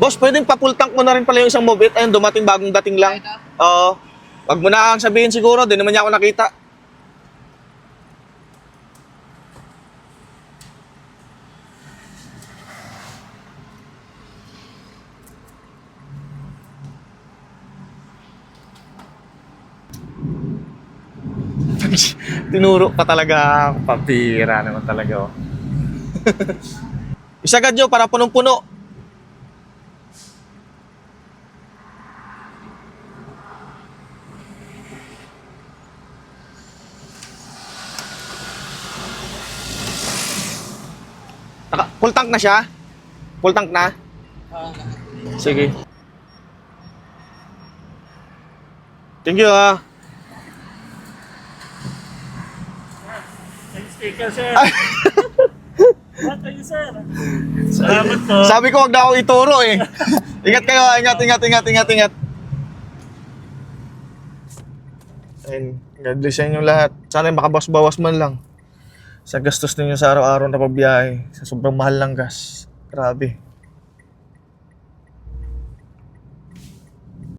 Boss, pwedeng pa-full tank mo na rin pala yung isang Mobit. Ayun, dumating, bagong dating lang. Oo. Wag mo na ang sabihin siguro, di naman niya ako nakita. Tinuro pa talaga ako. Pabira naman talaga, oh. Isagad nyo para punong-puno. Full tank na siya? Full tank na? Sige. Thank you, ah. Sticker, sir. Thank you, sir. Salamat po. Sabi ko, wag na ako ituro eh. Ingat kayo, ingat. Ayun, God bless sa inyo lahat. Sana makabawas-bawas man lang sa gastos ninyo sa araw-araw na pagbiyahe. Sa sobrang mahal ng gas. Grabe.